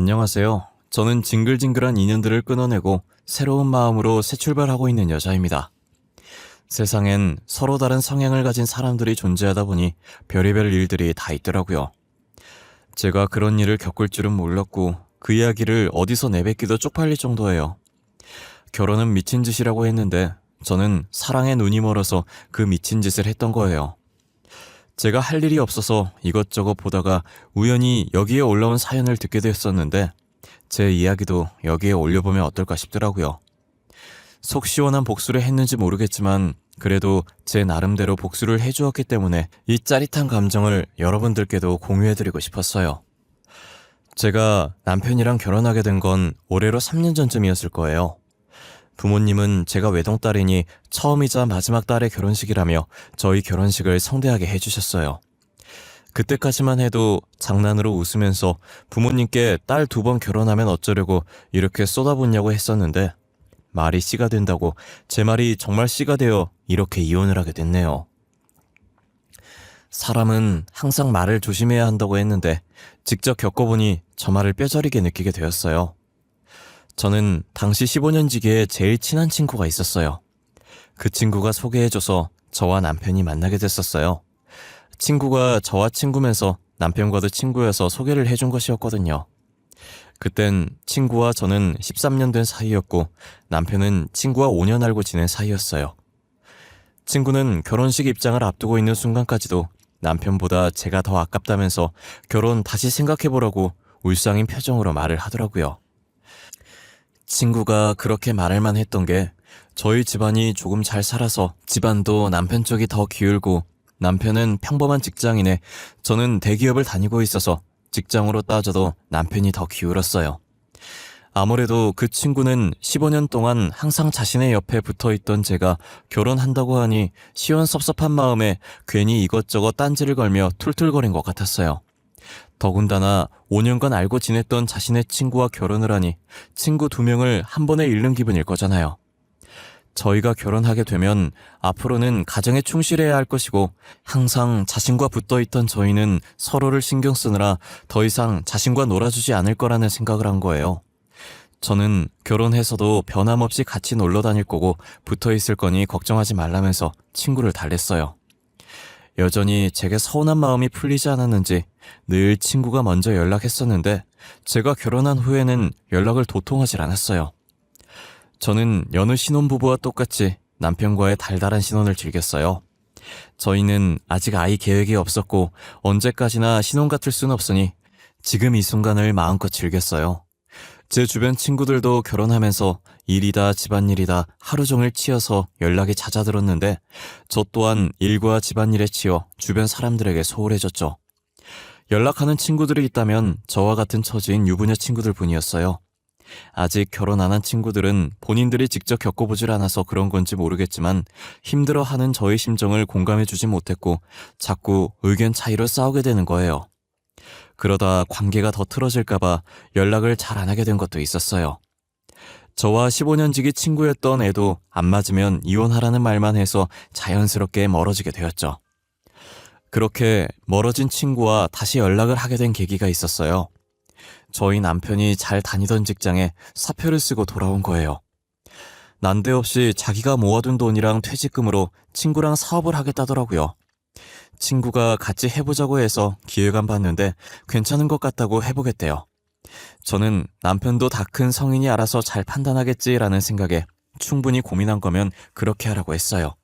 안녕하세요. 저는 징글징글한 인연들을 끊어내고 새로운 마음으로 새 출발하고 있는 여자입니다. 세상엔 서로 다른 성향을 가진 사람들이 존재하다 보니 별의별 일들이 다 있더라고요. 제가 그런 일을 겪을 줄은 몰랐고 그 이야기를 어디서 내뱉기도 쪽팔릴 정도예요. 결혼은 미친 짓이라고 했는데 저는 사랑에 눈이 멀어서 그 미친 짓을 했던 거예요. 제가 할 일이 없어서 이것저것 보다가 우연히 여기에 올라온 사연을 듣게 됐었는데 제 이야기도 여기에 올려보면 어떨까 싶더라고요. 속 시원한 복수를 했는지 모르겠지만 그래도 제 나름대로 복수를 해주었기 때문에 이 짜릿한 감정을 여러분들께도 공유해드리고 싶었어요. 제가 남편이랑 결혼하게 된 건 올해로 3년 전쯤이었을 거예요. 부모님은 제가 외동딸이니 처음이자 마지막 딸의 결혼식이라며 저희 결혼식을 성대하게 해주셨어요. 그때까지만 해도 장난으로 웃으면서 부모님께 딸 2번 결혼하면 어쩌려고 이렇게 쏟아붓냐고 했었는데 말이 씨가 된다고 제 말이 정말 씨가 되어 이렇게 이혼을 하게 됐네요. 사람은 항상 말을 조심해야 한다고 했는데 직접 겪어보니 저 말을 뼈저리게 느끼게 되었어요. 저는 당시 15년지기에 제일 친한 친구가 있었어요. 그 친구가 소개해줘서 저와 남편이 만나게 됐었어요. 친구가 저와 친구면서 남편과도 친구여서 소개를 해준 것이었거든요. 그땐 친구와 저는 13년 된 사이였고 남편은 친구와 5년 알고 지낸 사이였어요. 친구는 결혼식 입장을 앞두고 있는 순간까지도 남편보다 제가 더 아깝다면서 결혼 다시 생각해보라고 울상인 표정으로 말을 하더라고요. 친구가 그렇게 말할만 했던 게 저희 집안이 조금 잘 살아서 집안도 남편 쪽이 더 기울고 남편은 평범한 직장인에 저는 대기업을 다니고 있어서 직장으로 따져도 남편이 더 기울었어요. 아무래도 그 친구는 15년 동안 항상 자신의 옆에 붙어있던 제가 결혼한다고 하니 시원섭섭한 마음에 괜히 이것저것 딴지를 걸며 툴툴거린 것 같았어요. 더군다나 5년간 알고 지냈던 자신의 친구와 결혼을 하니 친구 2명을 한 번에 잃는 기분일 거잖아요. 저희가 결혼하게 되면 앞으로는 가정에 충실해야 할 것이고 항상 자신과 붙어있던 저희는 서로를 신경 쓰느라 더 이상 자신과 놀아주지 않을 거라는 생각을 한 거예요. 저는 결혼해서도 변함없이 같이 놀러 다닐 거고 붙어있을 거니 걱정하지 말라면서 친구를 달랬어요. 여전히 제게 서운한 마음이 풀리지 않았는지 늘 친구가 먼저 연락했었는데 제가 결혼한 후에는 연락을 도통하질 않았어요. 저는 여느 신혼부부와 똑같이 남편과의 달달한 신혼을 즐겼어요. 저희는 아직 아이 계획이 없었고 언제까지나 신혼 같을 순 없으니 지금 이 순간을 마음껏 즐겼어요. 제 주변 친구들도 결혼하면서 일이다 집안일이다 하루 종일 치여서 연락이 잦아들었는데 저 또한 일과 집안일에 치여 주변 사람들에게 소홀해졌죠. 연락하는 친구들이 있다면 저와 같은 처지인 유부녀 친구들 뿐이었어요. 아직 결혼 안 한 친구들은 본인들이 직접 겪어보질 않아서 그런 건지 모르겠지만 힘들어하는 저의 심정을 공감해주지 못했고 자꾸 의견 차이로 싸우게 되는 거예요. 그러다 관계가 더 틀어질까봐 연락을 잘 안 하게 된 것도 있었어요. 저와 15년지기 친구였던 애도 안 맞으면 이혼하라는 말만 해서 자연스럽게 멀어지게 되었죠. 그렇게 멀어진 친구와 다시 연락을 하게 된 계기가 있었어요. 저희 남편이 잘 다니던 직장에 사표를 쓰고 돌아온 거예요. 난데없이 자기가 모아둔 돈이랑 퇴직금으로 친구랑 사업을 하겠다더라고요. 친구가 같이 해보자고 해서 기획안 봤는데 괜찮은 것 같다고 해보겠대요. 저는 남편도 다 큰 성인이 알아서 잘 판단하겠지라는 생각에 충분히 고민한 거면 그렇게 하라고 했어요.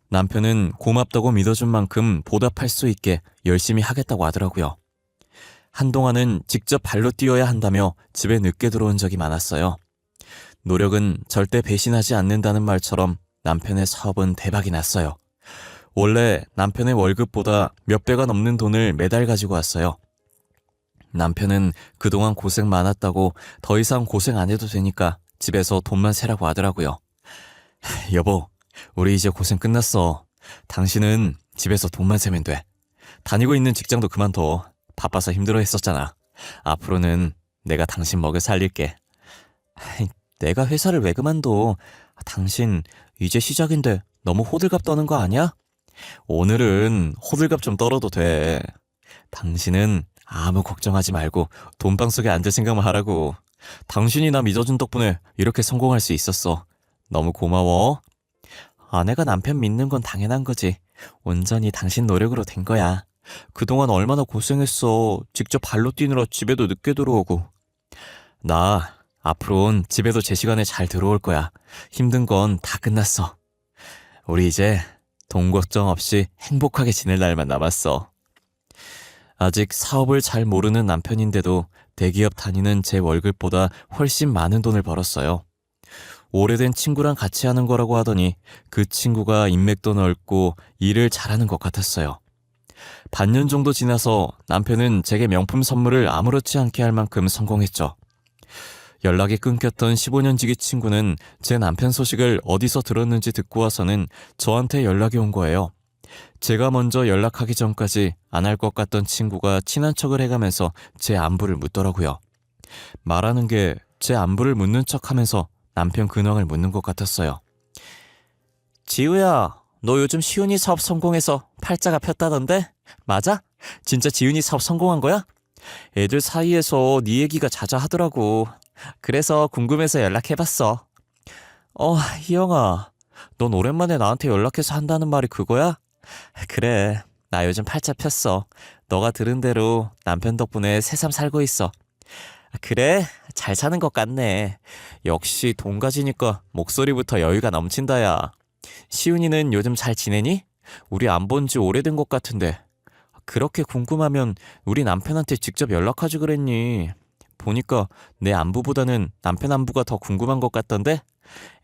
남편은 고맙다고 믿어준 만큼 보답할 수 있게 열심히 하겠다고 하더라고요. 한동안은 직접 발로 뛰어야 한다며 집에 늦게 들어온 적이 많았어요. 노력은 절대 배신하지 않는다는 말처럼 남편의 사업은 대박이 났어요. 원래 남편의 월급보다 몇 배가 넘는 돈을 매달 가지고 왔어요. 남편은 그동안 고생 많았다고 더 이상 고생 안 해도 되니까 집에서 돈만 세라고 하더라고요. 여보, 우리 이제 고생 끝났어. 당신은 집에서 돈만 세면 돼. 다니고 있는 직장도 그만둬. 바빠서 힘들어 했었잖아. 앞으로는 내가 당신 먹여 살릴게. 내가 회사를 왜 그만둬? 당신 이제 시작인데 너무 호들갑 떠는 거 아니야? 오늘은 호들갑 좀 떨어도 돼. 당신은 아무 걱정하지 말고 돈방 속에 앉을 생각만 하라고. 당신이 나 믿어준 덕분에 이렇게 성공할 수 있었어. 너무 고마워. 아내가 남편 믿는 건 당연한 거지. 온전히 당신 노력으로 된 거야. 그동안 얼마나 고생했어. 직접 발로 뛰느라 집에도 늦게 들어오고. 나 앞으로는 집에도 제 시간에 잘 들어올 거야. 힘든 건 다 끝났어. 우리 이제 돈 걱정 없이 행복하게 지낼 날만 남았어. 아직 사업을 잘 모르는 남편인데도 대기업 다니는 제 월급보다 훨씬 많은 돈을 벌었어요. 오래된 친구랑 같이 하는 거라고 하더니 그 친구가 인맥도 넓고 일을 잘하는 것 같았어요. 반년 정도 지나서 남편은 제게 명품 선물을 아무렇지 않게 할 만큼 성공했죠. 연락이 끊겼던 15년 지기 친구는 제 남편 소식을 어디서 들었는지 듣고 와서는 저한테 연락이 온 거예요. 제가 먼저 연락하기 전까지 안 할 것 같던 친구가 친한 척을 해가면서 제 안부를 묻더라고요. 말하는 게 제 안부를 묻는 척하면서 남편 근황을 묻는 것 같았어요. 지우야, 너 요즘 시윤이 사업 성공해서 팔자가 폈다던데? 맞아? 진짜 지윤이 사업 성공한 거야? 애들 사이에서 네 얘기가 자자하더라고. 그래서 궁금해서 연락해봤어. 희영아, 넌 오랜만에 나한테 연락해서 한다는 말이 그거야? 그래, 나 요즘 팔자 폈어. 너가 들은 대로 남편 덕분에 새삼 살고 있어. 그래? 잘 사는 것 같네. 역시 돈 가지니까 목소리부터 여유가 넘친다, 야. 시윤이는 요즘 잘 지내니? 우리 안 본 지 오래된 것 같은데. 그렇게 궁금하면 우리 남편한테 직접 연락하지 그랬니? 보니까 내 안부보다는 남편 안부가 더 궁금한 것 같던데?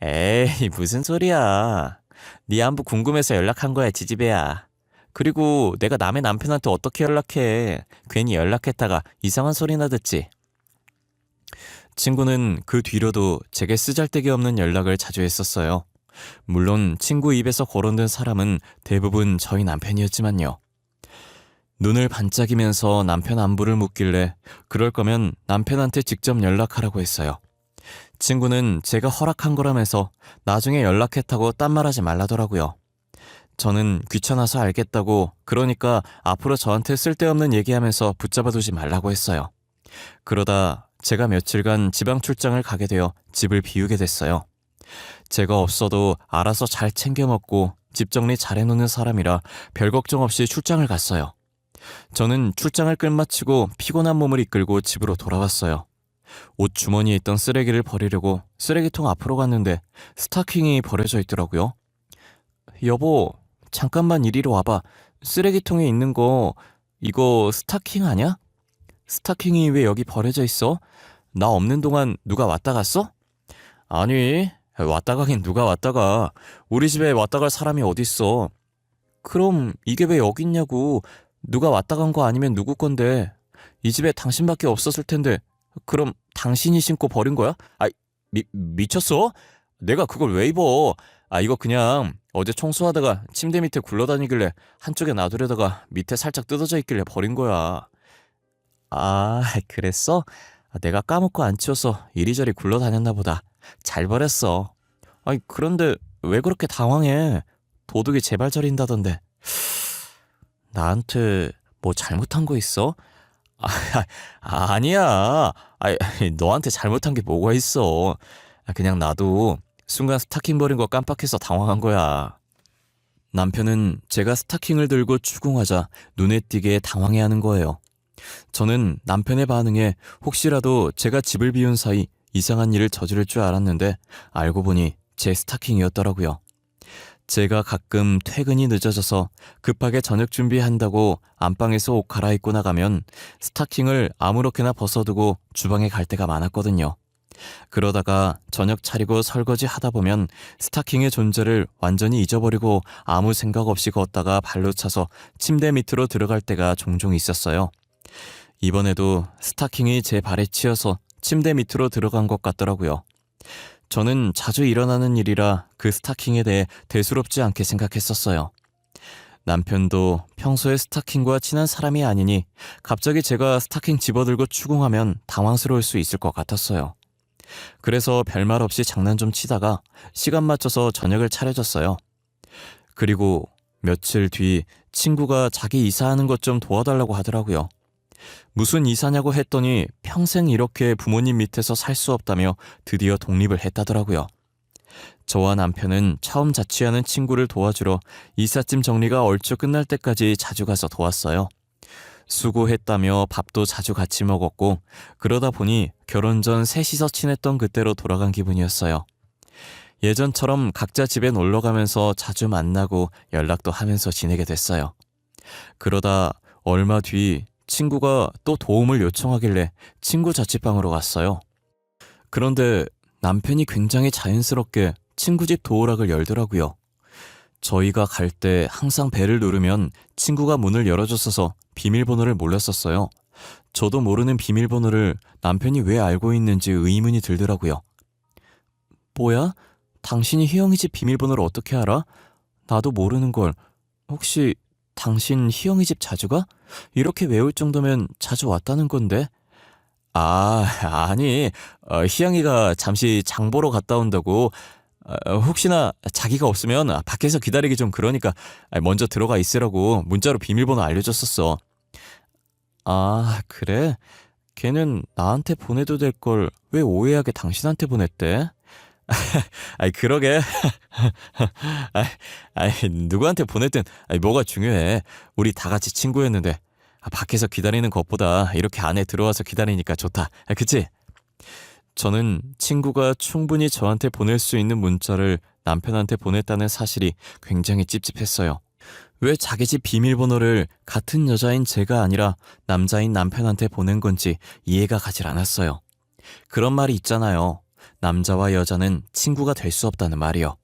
에이, 무슨 소리야. 네 안부 궁금해서 연락한 거야, 지지배야. 그리고 내가 남의 남편한테 어떻게 연락해. 괜히 연락했다가 이상한 소리나 듣지. 친구는 그 뒤로도 제게 쓰잘데기 없는 연락을 자주 했었어요. 물론 친구 입에서 거론된 사람은 대부분 저희 남편이었지만요. 눈을 반짝이면서 남편 안부를 묻길래 그럴 거면 남편한테 직접 연락하라고 했어요. 친구는 제가 허락한 거라면서 나중에 연락했다고 딴말하지 말라더라고요. 저는 귀찮아서 알겠다고, 그러니까 앞으로 저한테 쓸데없는 얘기하면서 붙잡아두지 말라고 했어요. 그러다 제가 며칠간 지방 출장을 가게 되어 집을 비우게 됐어요. 제가 없어도 알아서 잘 챙겨 먹고 집 정리 잘 해놓는 사람이라 별 걱정 없이 출장을 갔어요. 저는 출장을 끝마치고 피곤한 몸을 이끌고 집으로 돌아왔어요. 옷 주머니에 있던 쓰레기를 버리려고 쓰레기통 앞으로 갔는데 스타킹이 버려져 있더라고요. 여보, 잠깐만 이리로 와봐. 쓰레기통에 있는 거 이거 스타킹 아냐? 스타킹이 왜 여기 버려져 있어? 나 없는 동안 누가 왔다 갔어? 아니, 왔다 가긴 누가 왔다 가. 우리 집에 왔다 갈 사람이 어딨어. 그럼 이게 왜 여기 있냐고. 누가 왔다 간 거 아니면 누구 건데. 이 집에 당신밖에 없었을 텐데. 그럼 당신이 신고 버린 거야? 미쳤어? 내가 그걸 왜 입어? 이거 그냥 어제 청소하다가 침대 밑에 굴러다니길래 한쪽에 놔두려다가 밑에 살짝 뜯어져 있길래 버린 거야. 그랬어? 내가 까먹고 안 치워서 이리저리 굴러다녔나 보다. 잘 버렸어. 그런데 왜 그렇게 당황해? 도둑이 제발 저린다던데. 나한테 뭐 잘못한 거 있어? 아니야. 너한테 잘못한 게 뭐가 있어. 그냥 나도 순간 스타킹 버린 거 깜빡해서 당황한 거야. 남편은 제가 스타킹을 들고 추궁하자 눈에 띄게 당황해하는 거예요. 저는 남편의 반응에 혹시라도 제가 집을 비운 사이 이상한 일을 저지를 줄 알았는데 알고 보니 제 스타킹이었더라고요. 제가 가끔 퇴근이 늦어져서 급하게 저녁 준비한다고 안방에서 옷 갈아입고 나가면 스타킹을 아무렇게나 벗어두고 주방에 갈 때가 많았거든요. 그러다가 저녁 차리고 설거지 하다 보면 스타킹의 존재를 완전히 잊어버리고 아무 생각 없이 걷다가 발로 차서 침대 밑으로 들어갈 때가 종종 있었어요. 이번에도 스타킹이 제 발에 치여서 침대 밑으로 들어간 것 같더라고요. 저는 자주 일어나는 일이라 그 스타킹에 대해 대수롭지 않게 생각했었어요. 남편도 평소에 스타킹과 친한 사람이 아니니 갑자기 제가 스타킹 집어들고 추궁하면 당황스러울 수 있을 것 같았어요. 그래서 별말 없이 장난 좀 치다가 시간 맞춰서 저녁을 차려줬어요. 그리고 며칠 뒤 친구가 자기 이사하는 것 좀 도와달라고 하더라고요. 무슨 이사냐고 했더니 평생 이렇게 부모님 밑에서 살 수 없다며 드디어 독립을 했다더라고요. 저와 남편은 처음 자취하는 친구를 도와주러 이삿짐 정리가 얼추 끝날 때까지 자주 가서 도왔어요. 수고했다며 밥도 자주 같이 먹었고 그러다 보니 결혼 전 셋이서 친했던 그때로 돌아간 기분이었어요. 예전처럼 각자 집에 놀러 가면서 자주 만나고 연락도 하면서 지내게 됐어요. 그러다 얼마 뒤 친구가 또 도움을 요청하길래 친구 자취방으로 갔어요. 그런데 남편이 굉장히 자연스럽게 친구 집 도어락을 열더라고요. 저희가 갈 때 항상 벨을 누르면 친구가 문을 열어줬어서 비밀번호를 몰랐었어요. 저도 모르는 비밀번호를 남편이 왜 알고 있는지 의문이 들더라고요. 뭐야? 당신이 희영이 집 비밀번호를 어떻게 알아? 나도 모르는 걸. 혹시 당신 희영이 집 자주 가? 이렇게 외울 정도면 자주 왔다는 건데? 아, 아니, 희영이가 잠시 장 보러 갔다 온다고. 혹시나 자기가 없으면 밖에서 기다리기 좀 그러니까 먼저 들어가 있으라고 문자로 비밀번호 알려줬었어. 아, 그래? 걔는 나한테 보내도 될 걸 왜 오해하게 당신한테 보냈대? 아이, 그러게. 아이, 누구한테 보냈든 뭐가 중요해. 우리 다 같이 친구였는데 밖에서 기다리는 것보다 이렇게 안에 들어와서 기다리니까 좋다. 그치? 저는 친구가 충분히 저한테 보낼 수 있는 문자를 남편한테 보냈다는 사실이 굉장히 찝찝했어요. 왜 자기 집 비밀번호를 같은 여자인 제가 아니라 남자인 남편한테 보낸 건지 이해가 가질 않았어요. 그런 말이 있잖아요. 남자와 여자는 친구가 될 수 없다는 말이요.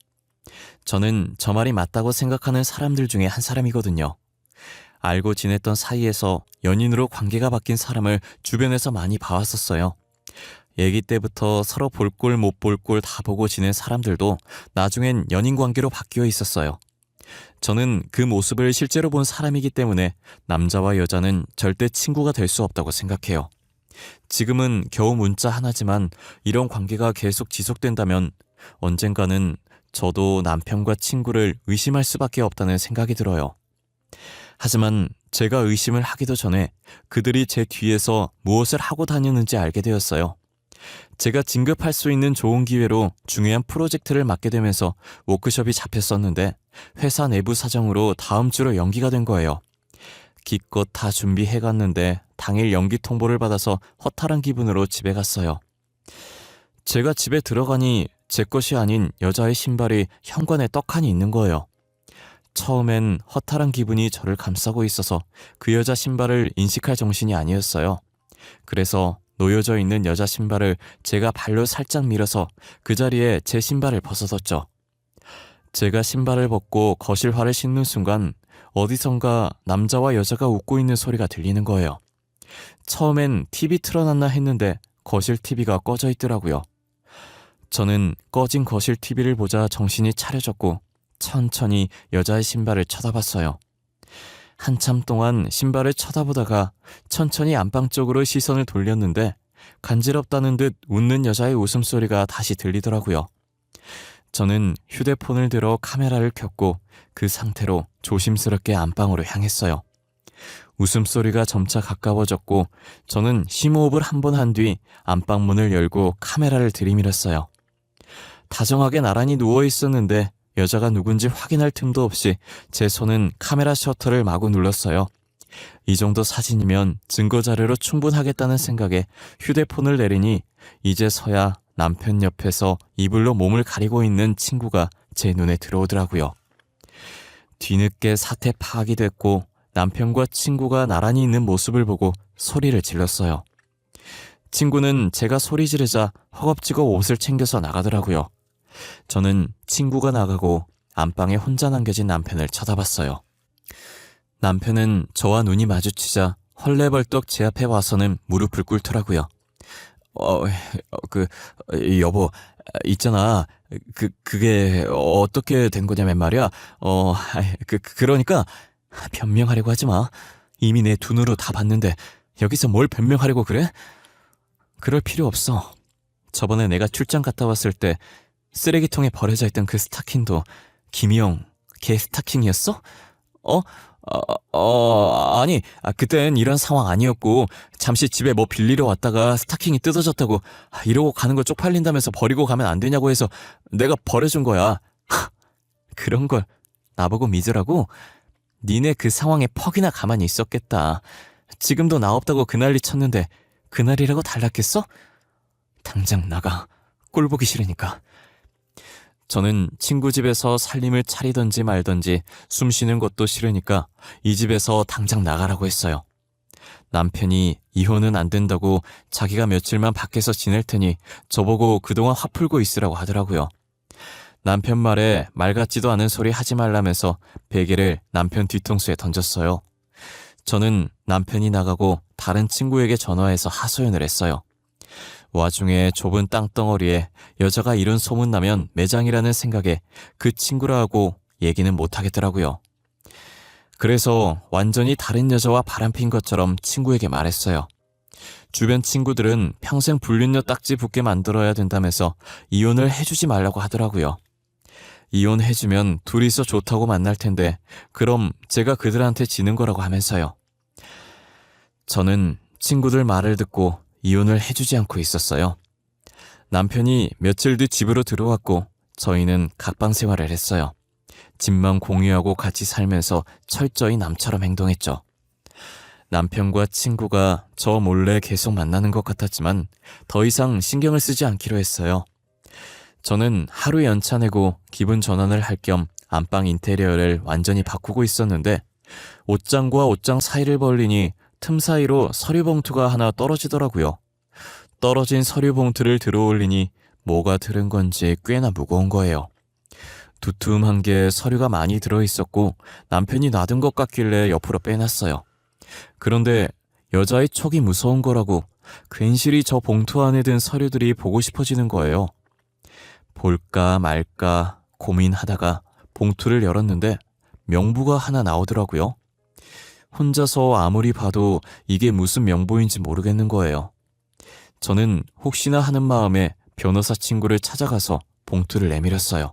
저는 저 말이 맞다고 생각하는 사람들 중에 한 사람이거든요. 알고 지냈던 사이에서 연인으로 관계가 바뀐 사람을 주변에서 많이 봐왔었어요. 애기 때부터 서로 볼 꼴 못 볼 꼴 다 보고 지낸 사람들도 나중엔 연인 관계로 바뀌어 있었어요. 저는 그 모습을 실제로 본 사람이기 때문에 남자와 여자는 절대 친구가 될 수 없다고 생각해요. 지금은 겨우 문자 하나지만 이런 관계가 계속 지속된다면 언젠가는 저도 남편과 친구를 의심할 수밖에 없다는 생각이 들어요. 하지만 제가 의심을 하기도 전에 그들이 제 뒤에서 무엇을 하고 다니는지 알게 되었어요. 제가 진급할 수 있는 좋은 기회로 중요한 프로젝트를 맡게 되면서 워크숍이 잡혔었는데 회사 내부 사정으로 다음 주로 연기가 된 거예요. 기껏 다 준비해갔는데 당일 연기 통보를 받아서 허탈한 기분으로 집에 갔어요. 제가 집에 들어가니 제 것이 아닌 여자의 신발이 현관에 떡하니 있는 거예요. 처음엔 허탈한 기분이 저를 감싸고 있어서 그 여자 신발을 인식할 정신이 아니었어요. 그래서 놓여져 있는 여자 신발을 제가 발로 살짝 밀어서 그 자리에 제 신발을 벗어뒀죠. 제가 신발을 벗고 거실화를 신는 순간 어디선가 남자와 여자가 웃고 있는 소리가 들리는 거예요. 처음엔 TV 틀어놨나 했는데 거실 TV가 꺼져 있더라고요. 저는 꺼진 거실 TV를 보자 정신이 차려졌고 천천히 여자의 신발을 쳐다봤어요. 한참 동안 신발을 쳐다보다가 천천히 안방 쪽으로 시선을 돌렸는데 간지럽다는 듯 웃는 여자의 웃음소리가 다시 들리더라고요. 저는 휴대폰을 들어 카메라를 켰고 그 상태로 조심스럽게 안방으로 향했어요. 웃음소리가 점차 가까워졌고 저는 심호흡을 한 번 한 뒤 안방 문을 열고 카메라를 들이밀었어요. 다정하게 나란히 누워 있었는데 여자가 누군지 확인할 틈도 없이 제 손은 카메라 셔터를 마구 눌렀어요. 이 정도 사진이면 증거자료로 충분하겠다는 생각에 휴대폰을 내리니 이제서야 남편 옆에서 이불로 몸을 가리고 있는 친구가 제 눈에 들어오더라고요. 뒤늦게 사태 파악이 됐고 남편과 친구가 나란히 있는 모습을 보고 소리를 질렀어요. 친구는 제가 소리 지르자 허겁지겁 옷을 챙겨서 나가더라고요. 저는 친구가 나가고 안방에 혼자 남겨진 남편을 쳐다봤어요. 남편은 저와 눈이 마주치자 헐레벌떡 제 앞에 와서는 무릎을 꿇더라고요. 여보, 있잖아. 그게 어떻게 된 거냐면 말이야. 그러니까 변명하려고 하지 마. 이미 내 두 눈으로 다 봤는데 여기서 뭘 변명하려고 그래? 그럴 필요 없어. 저번에 내가 출장 갔다 왔을 때 쓰레기통에 버려져 있던 그 스타킹도 김희영 걔 스타킹이었어? 어? 아니, 그땐 이런 상황 아니었고, 잠시 집에 뭐 빌리러 왔다가 스타킹이 뜯어졌다고, 이러고 가는 거 쪽팔린다면서 버리고 가면 안 되냐고 해서 내가 버려준 거야. 그런 걸 나보고 믿으라고? 니네 그 상황에 퍽이나 가만히 있었겠다. 지금도 나 없다고 그 난리 쳤는데, 그날이라고 달랐겠어? 당장 나가. 꼴 보기 싫으니까. 저는 친구 집에서 살림을 차리던지 말던지 숨 쉬는 것도 싫으니까 이 집에서 당장 나가라고 했어요. 남편이 이혼은 안 된다고 자기가 며칠만 밖에서 지낼 테니 저보고 그동안 화 풀고 있으라고 하더라고요. 남편 말에 말 같지도 않은 소리 하지 말라면서 베개를 남편 뒤통수에 던졌어요. 저는 남편이 나가고 다른 친구에게 전화해서 하소연을 했어요. 와중에 좁은 땅덩어리에 여자가 이런 소문나면 매장이라는 생각에 그 친구라 하고 얘기는 못하겠더라고요. 그래서 완전히 다른 여자와 바람핀 것처럼 친구에게 말했어요. 주변 친구들은 평생 불륜녀 딱지 붙게 만들어야 된다면서 이혼을 해주지 말라고 하더라고요. 이혼해주면 둘이서 좋다고 만날 텐데 그럼 제가 그들한테 지는 거라고 하면서요. 저는 친구들 말을 듣고 이혼을 해주지 않고 있었어요. 남편이 며칠 뒤 집으로 들어왔고 저희는 각방 생활을 했어요. 집만 공유하고 같이 살면서 철저히 남처럼 행동했죠. 남편과 친구가 저 몰래 계속 만나는 것 같았지만 더 이상 신경을 쓰지 않기로 했어요. 저는 하루 연차 내고 기분 전환을 할 겸 안방 인테리어를 완전히 바꾸고 있었는데 옷장과 옷장 사이를 벌리니 틈 사이로 서류 봉투가 하나 떨어지더라고요. 떨어진 서류 봉투를 들어올리니 뭐가 들은 건지 꽤나 무거운 거예요. 두툼한 게 서류가 많이 들어있었고 남편이 놔둔 것 같길래 옆으로 빼놨어요. 그런데 여자의 촉이 무서운 거라고 괜시리 저 봉투 안에 든 서류들이 보고 싶어지는 거예요. 볼까 말까 고민하다가 봉투를 열었는데 명부가 하나 나오더라고요. 혼자서 아무리 봐도 이게 무슨 명부인지 모르겠는 거예요. 저는 혹시나 하는 마음에 변호사 친구를 찾아가서 봉투를 내밀었어요.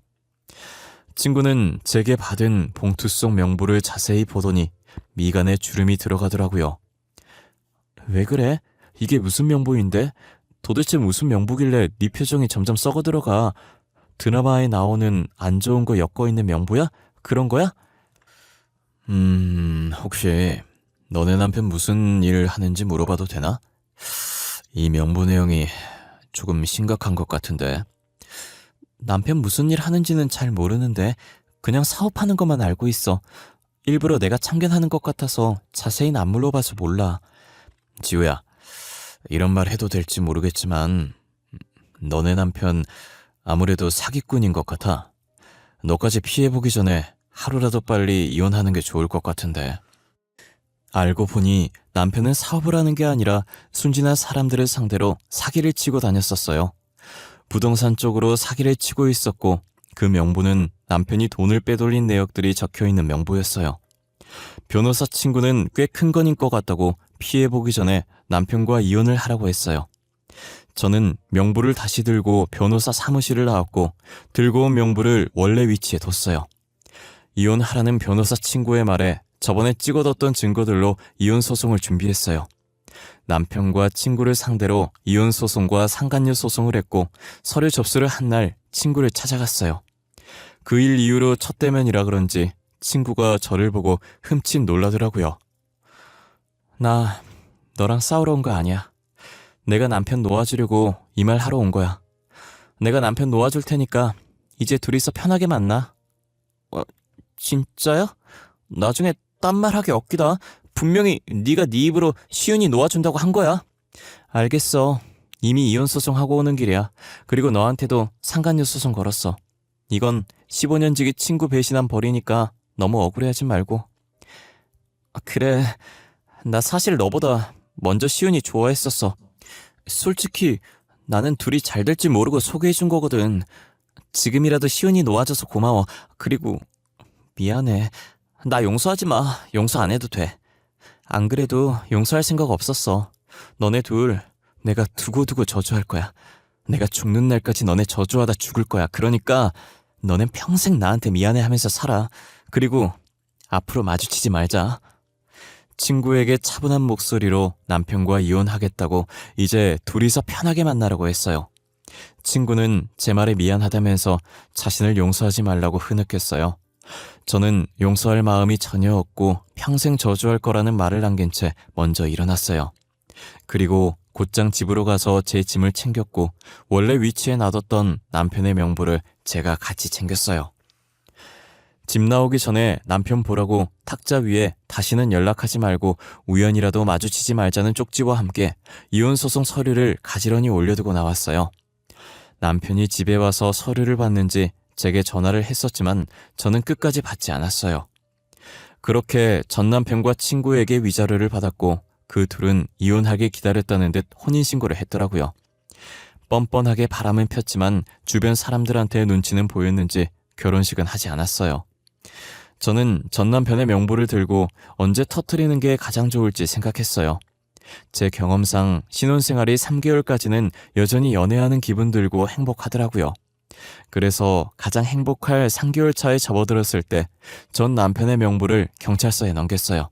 친구는 제게 받은 봉투 속 명부를 자세히 보더니 미간에 주름이 들어가더라고요. 왜 그래? 이게 무슨 명부인데? 도대체 무슨 명부길래 네 표정이 점점 썩어들어가? 드라마에 나오는 안 좋은 거 엮어 있는 명부야? 그런 거야? 혹시 너네 남편 무슨 일 하는지 물어봐도 되나? 이 명부 내용이 조금 심각한 것 같은데. 남편 무슨 일 하는지는 잘 모르는데 그냥 사업하는 것만 알고 있어. 일부러 내가 참견하는 것 같아서 자세히는 안 물어봐서 몰라. 지우야, 이런 말 해도 될지 모르겠지만 너네 남편 아무래도 사기꾼인 것 같아. 너까지 피해보기 전에 하루라도 빨리 이혼하는 게 좋을 것 같은데. 알고 보니 남편은 사업을 하는 게 아니라 순진한 사람들을 상대로 사기를 치고 다녔었어요. 부동산 쪽으로 사기를 치고 있었고 그 명부는 남편이 돈을 빼돌린 내역들이 적혀있는 명부였어요. 변호사 친구는 꽤 큰 건인 것 같다고 피해보기 전에 남편과 이혼을 하라고 했어요. 저는 명부를 다시 들고 변호사 사무실을 나왔고 들고 온 명부를 원래 위치에 뒀어요. 이혼하라는 변호사 친구의 말에 저번에 찍어뒀던 증거들로 이혼 소송을 준비했어요. 남편과 친구를 상대로 이혼 소송과 상간녀 소송을 했고 서류 접수를 한 날 친구를 찾아갔어요. 그 일 이후로 첫 대면이라 그런지 친구가 저를 보고 흠칫 놀라더라고요. 나 너랑 싸우러 온 거 아니야. 내가 남편 놓아주려고 이 말 하러 온 거야. 내가 남편 놓아줄 테니까 이제 둘이서 편하게 만나. 진짜야? 나중에 딴 말 하기 없기다. 분명히 네가 네 입으로 시윤이 놓아준다고 한 거야. 알겠어. 이미 이혼 소송 하고 오는 길이야. 그리고 너한테도 상간녀 소송 걸었어. 이건 15년 지기 친구 배신한 벌이니까 너무 억울해하지 말고. 그래, 나 사실 너보다 먼저 시윤이 좋아했었어. 솔직히 나는 둘이 잘 될지 모르고 소개해준 거거든. 지금이라도 시윤이 놓아줘서 고마워. 그리고 미안해. 나 용서하지 마. 용서 안 해도 돼. 안 그래도 용서할 생각 없었어. 너네 둘 내가 두고두고 저주할 거야. 내가 죽는 날까지 너네 저주하다 죽을 거야. 그러니까 너넨 평생 나한테 미안해하면서 살아. 그리고 앞으로 마주치지 말자. 친구에게 차분한 목소리로 남편과 이혼하겠다고 이제 둘이서 편하게 만나라고 했어요. 친구는 제 말에 미안하다면서 자신을 용서하지 말라고 흐느꼈어요. 저는 용서할 마음이 전혀 없고 평생 저주할 거라는 말을 남긴 채 먼저 일어났어요. 그리고 곧장 집으로 가서 제 짐을 챙겼고 원래 위치에 놔뒀던 남편의 명부를 제가 같이 챙겼어요. 집 나오기 전에 남편 보라고 탁자 위에 다시는 연락하지 말고 우연이라도 마주치지 말자는 쪽지와 함께 이혼소송 서류를 가지런히 올려두고 나왔어요. 남편이 집에 와서 서류를 받는지 제게 전화를 했었지만 저는 끝까지 받지 않았어요. 그렇게 전 남편과 친구에게 위자료를 받았고 그 둘은 이혼하길 기다렸다는 듯 혼인신고를 했더라고요. 뻔뻔하게 바람은 폈지만 주변 사람들한테 눈치는 보였는지 결혼식은 하지 않았어요. 저는 전 남편의 명부를 들고 언제 터뜨리는 게 가장 좋을지 생각했어요. 제 경험상 신혼생활이 3개월까지는 여전히 연애하는 기분 들고 행복하더라고요. 그래서 가장 행복할 3개월 차에 접어들었을 때 전 남편의 명부를 경찰서에 넘겼어요.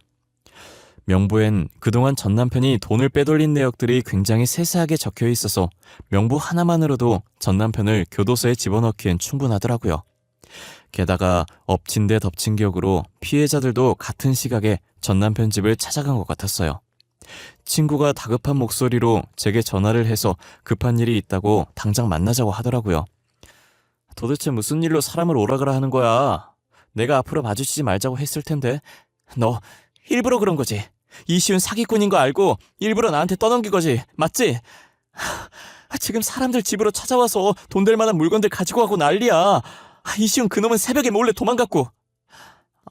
명부엔 그동안 전 남편이 돈을 빼돌린 내역들이 굉장히 세세하게 적혀 있어서 명부 하나만으로도 전 남편을 교도소에 집어넣기엔 충분하더라고요. 게다가 엎친 데 덮친 격으로 피해자들도 같은 시각에 전 남편 집을 찾아간 것 같았어요. 친구가 다급한 목소리로 제게 전화를 해서 급한 일이 있다고 당장 만나자고 하더라고요. 도대체 무슨 일로 사람을 오라가라 하는 거야? 내가 앞으로 마주치지 말자고 했을 텐데. 너 일부러 그런 거지? 이시훈 사기꾼인 거 알고 일부러 나한테 떠넘긴 거지? 맞지? 지금 사람들 집으로 찾아와서 돈 될 만한 물건들 가지고 가고 난리야. 이시훈 그놈은 새벽에 몰래 도망갔고.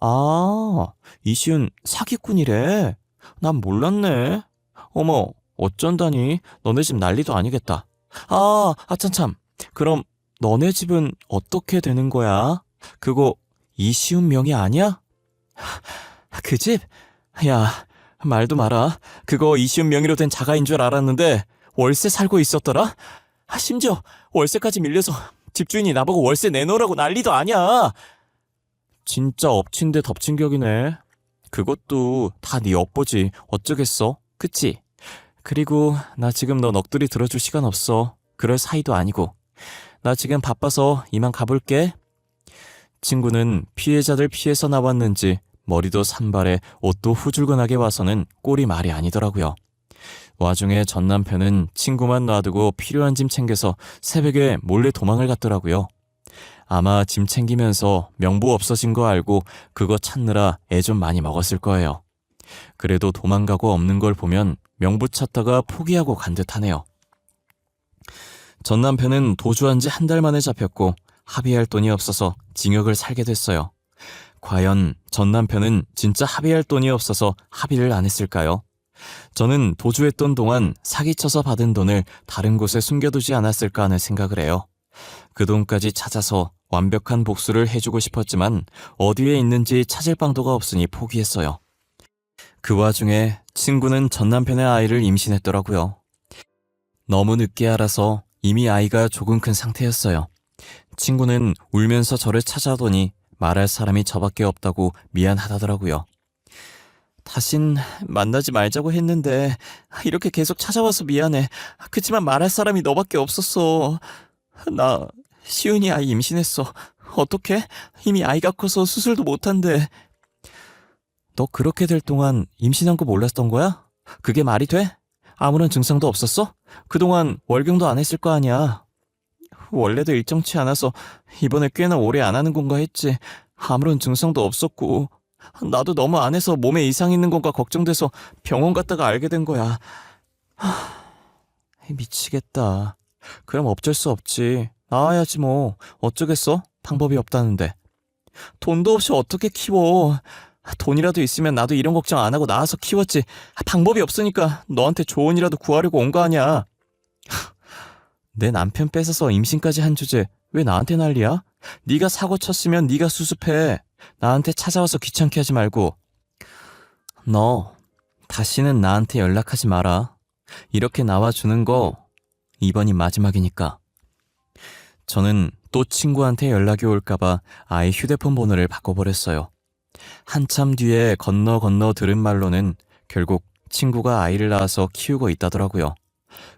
아, 이시훈 사기꾼이래. 난 몰랐네. 어머, 어쩐다니. 너네 집 난리도 아니겠다. 참참. 그럼 너네 집은 어떻게 되는 거야? 그거 이시훈 명의 아니야? 그 집? 야, 말도 마라. 그거 이시훈 명의로 된 자가인 줄 알았는데 월세 살고 있었더라? 심지어 월세까지 밀려서 집주인이 나보고 월세 내놓으라고 난리도 아니야. 진짜 엎친 데 덮친 격이네. 그것도 다 네 업보지. 어쩌겠어. 그치? 그리고 나 지금 너 넋두리 들어줄 시간 없어. 그럴 사이도 아니고. 나 지금 바빠서 이만 가볼게. 친구는 피해자들 피해서 나왔는지 머리도 산발에 옷도 후줄근하게 와서는 꼴이 말이 아니더라고요. 와중에 전 남편은 친구만 놔두고 필요한 짐 챙겨서 새벽에 몰래 도망을 갔더라고요. 아마 짐 챙기면서 명부 없어진 거 알고 그거 찾느라 애 좀 많이 먹었을 거예요. 그래도 도망가고 없는 걸 보면 명부 찾다가 포기하고 간 듯하네요. 전 남편은 도주한 지 한 달 만에 잡혔고 합의할 돈이 없어서 징역을 살게 됐어요. 과연 전 남편은 진짜 합의할 돈이 없어서 합의를 안 했을까요? 저는 도주했던 동안 사기쳐서 받은 돈을 다른 곳에 숨겨두지 않았을까 하는 생각을 해요. 그 돈까지 찾아서 완벽한 복수를 해주고 싶었지만 어디에 있는지 찾을 방도가 없으니 포기했어요. 그 와중에 친구는 전 남편의 아이를 임신했더라고요. 너무 늦게 알아서 이미 아이가 조금 큰 상태였어요. 친구는 울면서 저를 찾아오더니 말할 사람이 저밖에 없다고 미안하다더라고요. 다신 만나지 말자고 했는데 이렇게 계속 찾아와서 미안해. 그치만 말할 사람이 너밖에 없었어. 나 시은이 아이 임신했어. 어떡해? 이미 아이가 커서 수술도 못한대. 너 그렇게 될 동안 임신한 거 몰랐던 거야? 그게 말이 돼? 아무런 증상도 없었어? 그동안 월경도 안 했을 거 아니야. 원래도 일정치 않아서 이번에 꽤나 오래 안 하는 건가 했지. 아무런 증상도 없었고 나도 너무 안 해서 몸에 이상 있는 건가 걱정돼서 병원 갔다가 알게 된 거야. 미치겠다. 그럼 어쩔 수 없지. 나와야지 뭐. 어쩌겠어? 방법이 없다는데. 돈도 없이 어떻게 키워. 돈이라도 있으면 나도 이런 걱정 안 하고 나와서 키웠지. 방법이 없으니까 너한테 조언이라도 구하려고 온 거 아니야. 내 남편 뺏어서 임신까지 한 주제 왜 나한테 난리야? 네가 사고 쳤으면 네가 수습해. 나한테 찾아와서 귀찮게 하지 말고. 너 다시는 나한테 연락하지 마라. 이렇게 나와주는 거 이번이 마지막이니까. 저는 또 친구한테 연락이 올까봐 아예 휴대폰 번호를 바꿔버렸어요. 한참 뒤에 건너 건너 들은 말로는 결국 친구가 아이를 낳아서 키우고 있다더라고요.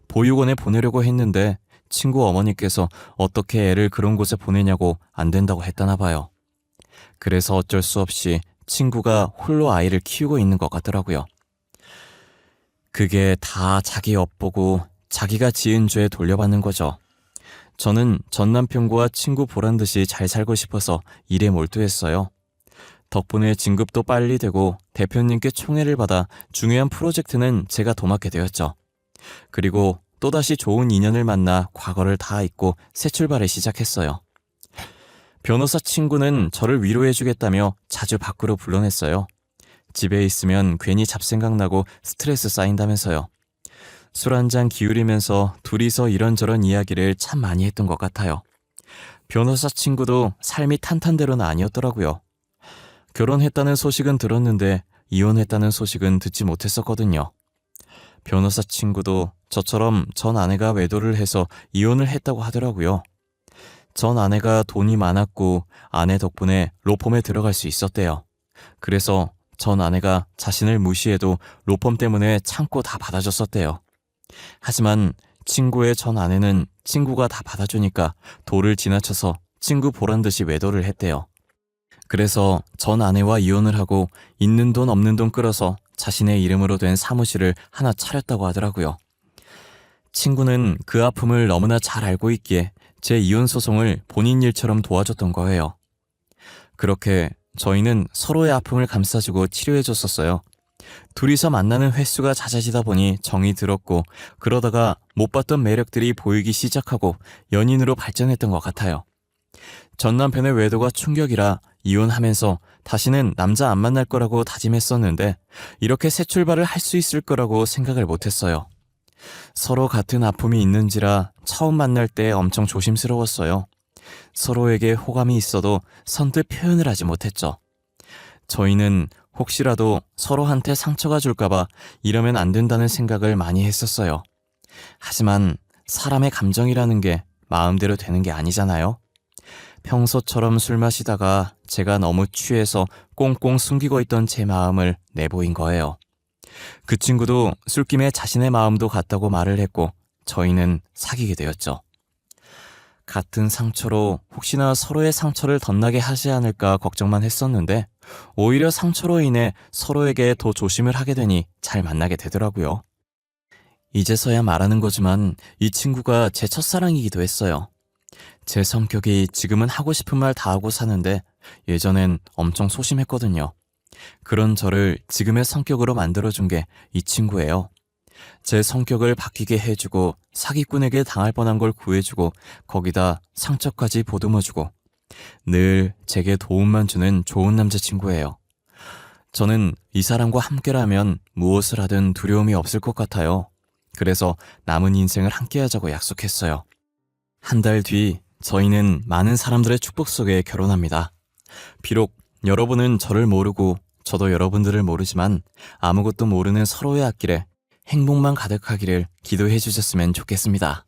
보육원에 보내려고 했는데 친구 어머니께서 어떻게 애를 그런 곳에 보내냐고 안 된다고 했다나 봐요. 그래서 어쩔 수 없이 친구가 홀로 아이를 키우고 있는 것 같더라고요. 그게 다 자기 엿보고 자기가 지은 죄에 돌려받는 거죠. 저는 전 남편과 친구 보란 듯이 잘 살고 싶어서 일에 몰두했어요. 덕분에 진급도 빨리 되고 대표님께 총애를 받아 중요한 프로젝트는 제가 도맡게 되었죠. 그리고 또다시 좋은 인연을 만나 과거를 다 잊고 새 출발을 시작했어요. 변호사 친구는 저를 위로해주겠다며 자주 밖으로 불러냈어요. 집에 있으면 괜히 잡생각나고 스트레스 쌓인다면서요. 술 한잔 기울이면서 둘이서 이런저런 이야기를 참 많이 했던 것 같아요. 변호사 친구도 삶이 탄탄대로는 아니었더라고요. 결혼했다는 소식은 들었는데 이혼했다는 소식은 듣지 못했었거든요. 변호사 친구도 저처럼 전 아내가 외도를 해서 이혼을 했다고 하더라고요. 전 아내가 돈이 많았고 아내 덕분에 로펌에 들어갈 수 있었대요. 그래서 전 아내가 자신을 무시해도 로펌 때문에 참고 다 받아줬었대요. 하지만 친구의 전 아내는 친구가 다 받아주니까 도를 지나쳐서 친구 보란 듯이 외도를 했대요. 그래서 전 아내와 이혼을 하고 있는 돈 없는 돈 끌어서 자신의 이름으로 된 사무실을 하나 차렸다고 하더라고요. 친구는 그 아픔을 너무나 잘 알고 있기에 제 이혼 소송을 본인 일처럼 도와줬던 거예요. 그렇게 저희는 서로의 아픔을 감싸주고 치료해줬었어요. 둘이서 만나는 횟수가 잦아지다 보니 정이 들었고 그러다가 못 봤던 매력들이 보이기 시작하고 연인으로 발전했던 것 같아요. 전 남편의 외도가 충격이라 이혼하면서 다시는 남자 안 만날 거라고 다짐했었는데 이렇게 새 출발을 할 수 있을 거라고 생각을 못했어요. 서로 같은 아픔이 있는지라 처음 만날 때 엄청 조심스러웠어요. 서로에게 호감이 있어도 선뜻 표현을 하지 못했죠. 저희는 혹시라도 서로한테 상처가 줄까봐 이러면 안 된다는 생각을 많이 했었어요. 하지만 사람의 감정이라는 게 마음대로 되는 게 아니잖아요. 평소처럼 술 마시다가 제가 너무 취해서 꽁꽁 숨기고 있던 제 마음을 내보인 거예요. 그 친구도 술김에 자신의 마음도 같다고 말을 했고 저희는 사귀게 되었죠. 같은 상처로 혹시나 서로의 상처를 덧나게 하지 않을까 걱정만 했었는데 오히려 상처로 인해 서로에게 더 조심을 하게 되니 잘 만나게 되더라고요. 이제서야 말하는 거지만 이 친구가 제 첫사랑이기도 했어요. 제 성격이 지금은 하고 싶은 말 다 하고 사는데 예전엔 엄청 소심했거든요. 그런 저를 지금의 성격으로 만들어준 게 이 친구예요. 제 성격을 바뀌게 해주고 사기꾼에게 당할 뻔한 걸 구해주고 거기다 상처까지 보듬어주고 늘 제게 도움만 주는 좋은 남자친구예요. 저는 이 사람과 함께라면 무엇을 하든 두려움이 없을 것 같아요. 그래서 남은 인생을 함께하자고 약속했어요. 한 달 뒤 저희는 많은 사람들의 축복 속에 결혼합니다. 비록 여러분은 저를 모르고 저도 여러분들을 모르지만 아무것도 모르는 서로의 앞길에 행복만 가득하기를 기도해 주셨으면 좋겠습니다.